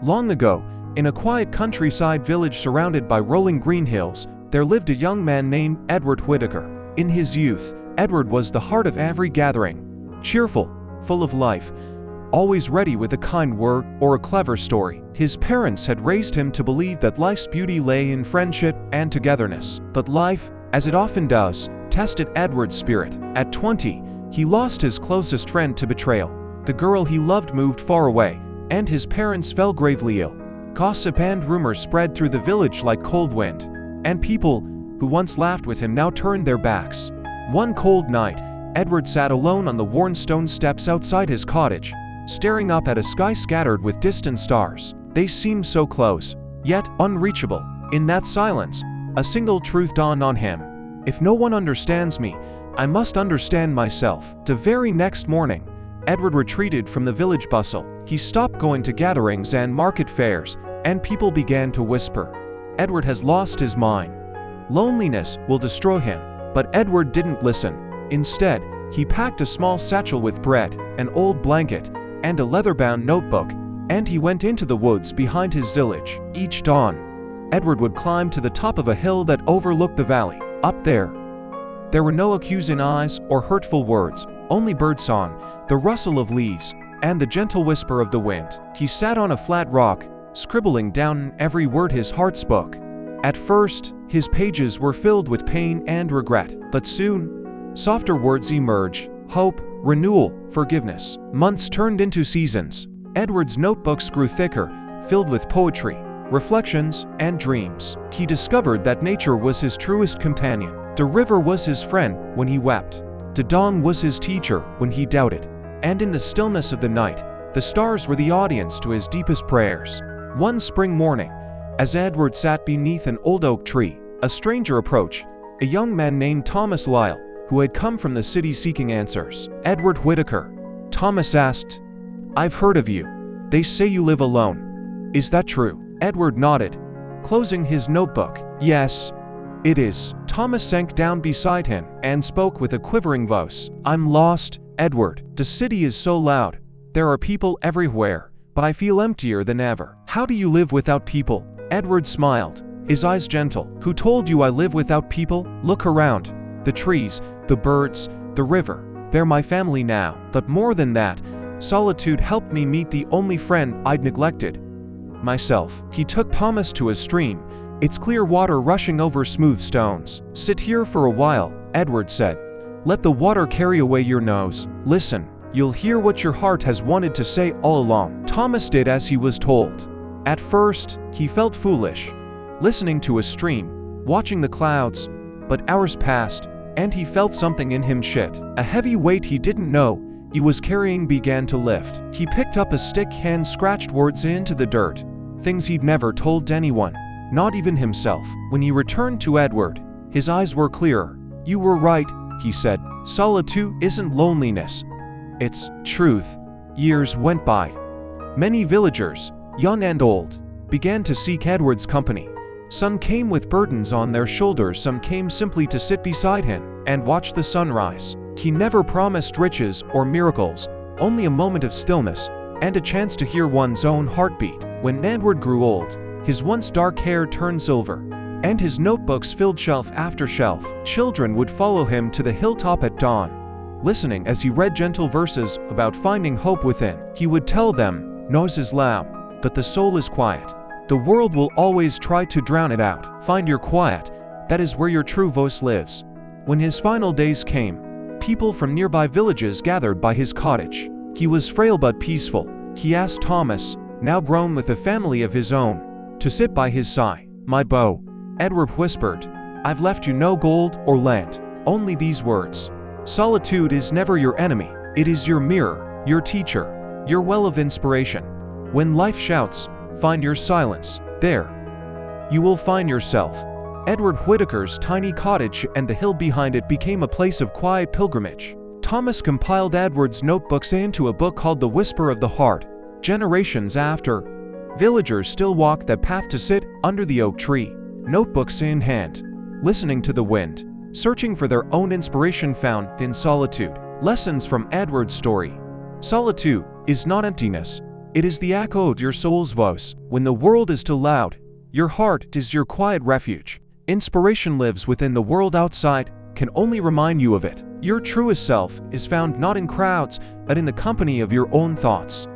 Long ago, in a quiet countryside village surrounded by rolling green hills, there lived a young man named Edward Whittaker. In his youth, Edward was the heart of every gathering, cheerful, full of life, always ready with a kind word or a clever story. His parents had raised him to believe that life's beauty lay in friendship and togetherness. But life, as it often does, tested Edward's spirit. At 20, he lost his closest friend to betrayal. The girl he loved moved far away, and his parents fell gravely ill. Gossip and rumors spread through the village like cold wind, and people who once laughed with him now turned their backs. One cold night, Edward sat alone on the worn stone steps outside his cottage, staring up at a sky scattered with distant stars. They seemed so close, yet unreachable. In that silence, a single truth dawned on him. If no one understands me, I must understand myself. The very next morning, Edward retreated from the village bustle. He stopped going to gatherings and market fairs, and people began to whisper, "Edward has lost his mind. Loneliness will destroy him." But Edward didn't listen. Instead, he packed a small satchel with bread, an old blanket, and a leather-bound notebook, and he went into the woods behind his village. Each dawn, Edward would climb to the top of a hill that overlooked the valley. Up there were no accusing eyes or hurtful words, only birdsong, the rustle of leaves, and the gentle whisper of the wind. He sat on a flat rock, scribbling down every word his heart spoke. At first, his pages were filled with pain and regret, but soon, softer words emerged: hope, renewal, forgiveness. Months turned into seasons. Edward's notebooks grew thicker, filled with poetry, reflections, and dreams. He discovered that nature was his truest companion. The river was his friend when he wept. The dawn was his teacher when he doubted. And in the stillness of the night, the stars were the audience to his deepest prayers. One spring morning, as Edward sat beneath an old oak tree, a stranger approached, a young man named Thomas Lyle, who had come from the city seeking answers. "Edward Whittaker," Thomas asked, "I've heard of you. They say you live alone. Is that true?" Edward nodded, closing his notebook. "Yes, it is." Thomas sank down beside him and spoke with a quivering voice. "I'm lost, Edward. The city is so loud. There are people everywhere, but I feel emptier than ever." "How do you live without people?" Edward smiled, his eyes gentle. "Who told you I live without people? Look around. The trees, the birds, the river. They're my family now. But more than that, solitude helped me meet the only friend I'd neglected: myself." He took Thomas to a stream, its clear water rushing over smooth stones. "Sit here for a while," Edward said. "Let the water carry away your nose. Listen, you'll hear what your heart has wanted to say all along." Thomas did as he was told. At first, he felt foolish, listening to a stream, watching the clouds, but hours passed, and he felt something in him shift. A heavy weight he didn't know he was carrying began to lift. He picked up a stick and scratched words into the dirt, things he'd never told anyone, not even himself. When he returned to Edward, his eyes were clearer. "You were right," he said. "Solitude isn't loneliness. It's truth." Years went by. Many villagers, young and old, began to seek Edward's company. Some came with burdens on their shoulders, some came simply to sit beside him and watch the sunrise. He never promised riches or miracles, only a moment of stillness and a chance to hear one's own heartbeat. When Edward grew old, his once dark hair turned silver, and his notebooks filled shelf after shelf. Children would follow him to the hilltop at dawn, listening as he read gentle verses about finding hope within. He would tell them, "Noise is loud, but the soul is quiet. The world will always try to drown it out. Find your quiet, that is where your true voice lives." When his final days came, people from nearby villages gathered by his cottage. He was frail but peaceful. He asked Thomas, now grown with a family of his own, to sit by his side. "My bow," Edward whispered, "I've left you no gold or land, only these words. Solitude is never your enemy. It is your mirror, your teacher, your well of inspiration. When life shouts, find your silence. There, you will find yourself." Edward Whittaker's tiny cottage and the hill behind it became a place of quiet pilgrimage. Thomas compiled Edward's notebooks into a book called The Whisper of the Heart. Generations after, villagers still walk that path to sit under the oak tree, notebooks in hand, listening to the wind, searching for their own inspiration found in solitude. Lessons from Edward's story. Solitude is not emptiness. It is the echo of your soul's voice. When the world is too loud, your heart is your quiet refuge. Inspiration lives within the world outside, can only remind you of it. Your truest self is found not in crowds, but in the company of your own thoughts.